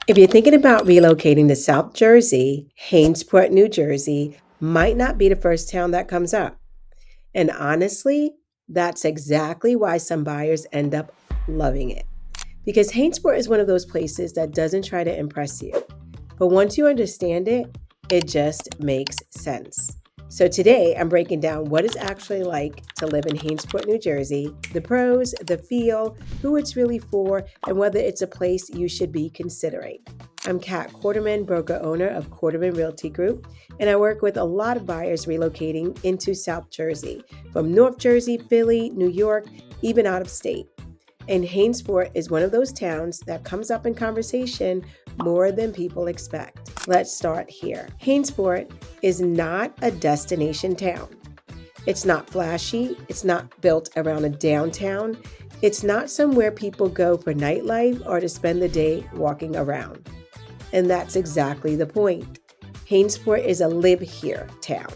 If you're thinking about relocating to South Jersey, Hainesport, New Jersey might not be the first town that comes up. And honestly, that's exactly why some buyers end up loving it. Because Hainesport is one of those places that doesn't try to impress you. But once you understand it, it just makes sense. So today I'm breaking down what it's actually like to live in Hainesport, New Jersey, the pros, the feel, who it's really for, and whether it's a place you should be considering. I'm Kat Quarterman, broker owner of Quarterman Realty Group, and I work with a lot of buyers relocating into South Jersey, from North Jersey, Philly, New York, even out of state. And Hainesport is one of those towns that comes up in conversation more than people expect. Let's start here. Hainesport is not a destination town. It's not flashy. It's not built around a downtown. It's not somewhere people go for nightlife or to spend the day walking around. And that's exactly the point. Hainesport is a live here town.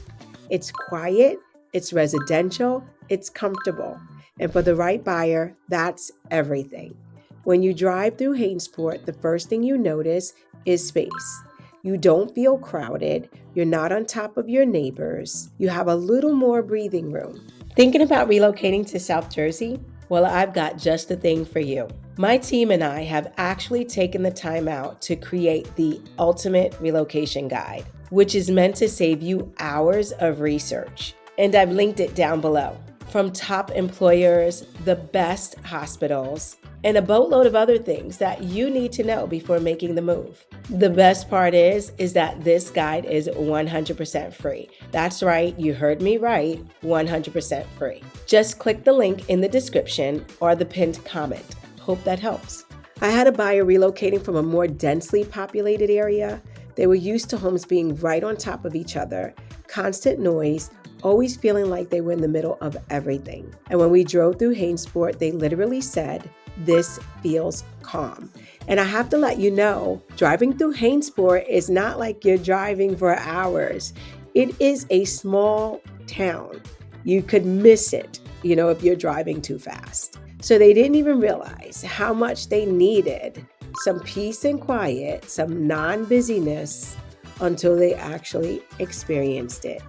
It's quiet, it's residential, it's comfortable. And for the right buyer, that's everything. When you drive through Hainesport, the first thing you notice is space. You don't feel crowded. You're not on top of your neighbors. You have a little more breathing room. Thinking about relocating to South Jersey? Well, I've got just the thing for you. My team and I have actually taken the time out to create the ultimate relocation guide, which is meant to save you hours of research. And I've linked it down below. From top employers, the best hospitals, and a boatload of other things that you need to know before making the move. The best part is that this guide is 100% free. That's right, you heard me right, 100% free. Just click the link in the description or the pinned comment. Hope that helps. I had a buyer relocating from a more densely populated area. They were used to homes being right on top of each other, constant noise, always feeling like they were in the middle of everything. And when we drove through Hainesport, they literally said, "This feels calm." And I have to let you know, driving through Hainesport is not like you're driving for hours. It is a small town. You could miss it, if you're driving too fast. So they didn't even realize how much they needed some peace and quiet, some non-busyness, until they actually experienced it.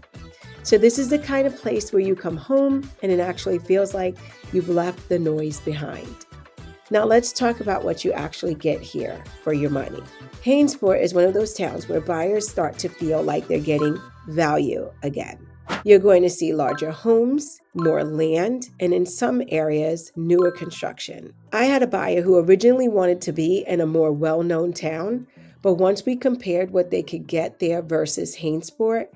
So this is the kind of place where you come home and it actually feels like you've left the noise behind. Now let's talk about what you actually get here for your money. Hainesport is one of those towns where buyers start to feel like they're getting value again. You're going to see larger homes, more land, and in some areas, newer construction. I had a buyer who originally wanted to be in a more well-known town, but once we compared what they could get there versus Hainesport,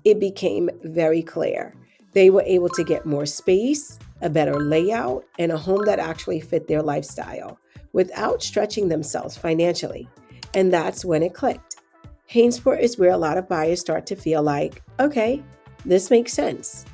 it became very clear. They were able to get more space, a better layout, and a home that actually fit their lifestyle without stretching themselves financially. And that's when it clicked. Hainesport is where a lot of buyers start to feel like, okay, this makes sense.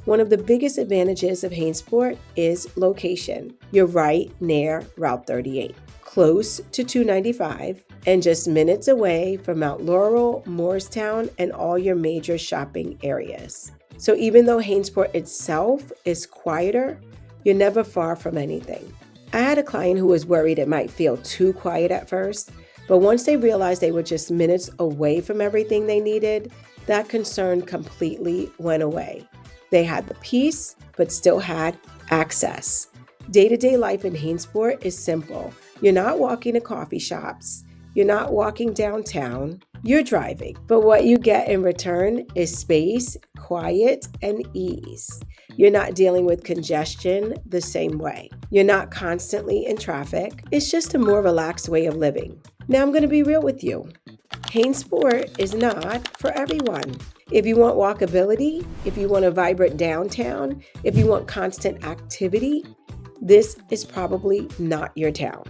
One of the biggest advantages of Hainesport is location. You're right near Route 38, close to 295, and just minutes away from Mount Laurel, Moorestown, and all your major shopping areas. So even though Hainesport itself is quieter, you're never far from anything. I had a client who was worried it might feel too quiet at first, but once they realized they were just minutes away from everything they needed, that concern completely went away. They had the peace, but still had access. Day-to-day life in Hainesport is simple. You're not walking to coffee shops. You're not walking downtown, you're driving. But what you get in return is space, quiet, and ease. You're not dealing with congestion the same way. You're not constantly in traffic. It's just a more relaxed way of living. Now I'm going to be real with you. Hainesport is not for everyone. If you want walkability, if you want a vibrant downtown, if you want constant activity, this is probably not your town.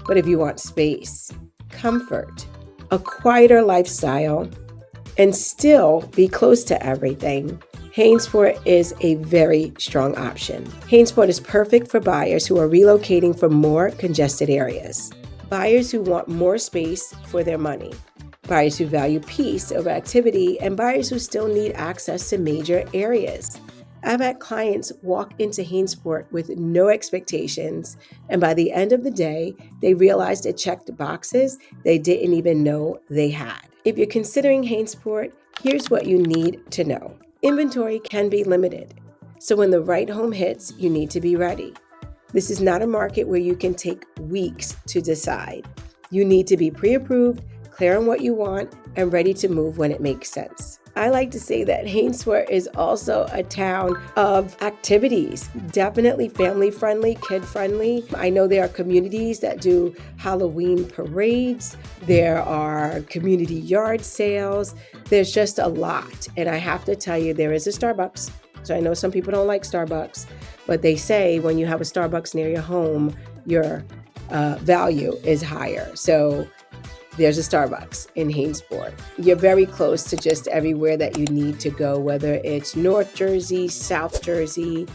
But if you want space, comfort, a quieter lifestyle, and still be close to everything, Hainesport is a very strong option. Hainesport is perfect for buyers who are relocating from more congested areas, buyers who want more space for their money, buyers who value peace over activity, and buyers who still need access to major areas. I've had clients walk into Hainesport with no expectations, and by the end of the day, they realized it checked boxes they didn't even know they had. If you're considering Hainesport, here's what you need to know. Inventory can be limited, so when the right home hits, you need to be ready. This is not a market where you can take weeks to decide. You need to be pre-approved, clear on what you want, and ready to move when it makes sense. I like to say that Hainesport is also a town of activities, definitely family friendly, kid friendly. I know there are communities that do Halloween parades. There are community yard sales. There's just a lot. And I have to tell you, there is a Starbucks. So I know some people don't like Starbucks, but they say when you have a Starbucks near your home, your value is higher. So there's a Starbucks in Hainesport. You're very close to just everywhere that you need to go, whether it's North Jersey, South Jersey.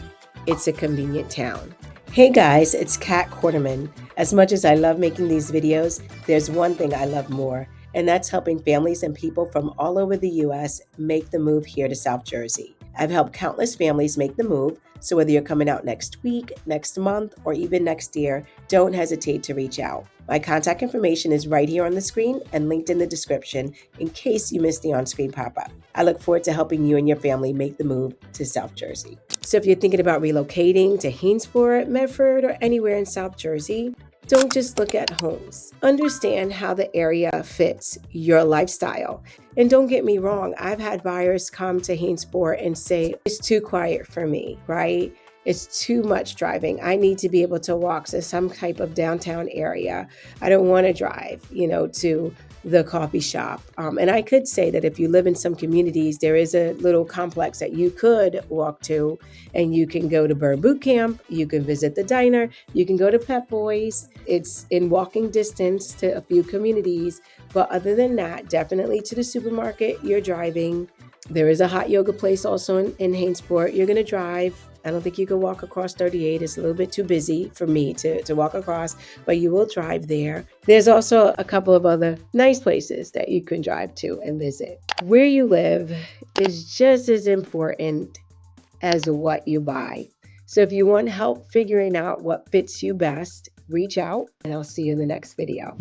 It's a convenient town. Hey guys, it's Kat Quarterman. As much as I love making these videos, there's one thing I love more, and that's helping families and people from all over the U.S. make the move here to South Jersey. I've helped countless families make the move, so whether you're coming out next week, next month, or even next year, don't hesitate to reach out. My contact information is right here on the screen and linked in the description in case you missed the on-screen pop-up. I look forward to helping you and your family make the move to South Jersey. So if you're thinking about relocating to Hainesport, Medford, or anywhere in South Jersey, don't just look at homes. Understand how the area fits your lifestyle. And don't get me wrong, I've had buyers come to Hainesport and say, it's too quiet for me, right? It's too much driving. I need to be able to walk to some type of downtown area. I don't want to drive, to the coffee shop. And I could say that if you live in some communities, there is a little complex that you could walk to, and you can go to Burn Boot Camp, you can visit the diner, you can go to Pep Boys. It's in walking distance to a few communities. But other than that, definitely to the supermarket, you're driving. There is a hot yoga place also in Hainesport. You're going to drive. I don't think you can walk across 38. It's a little bit too busy for me to walk across, but you will drive there. There's also a couple of other nice places that you can drive to and visit. Where you live is just as important as what you buy. So if you want help figuring out what fits you best, reach out, and I'll see you in the next video.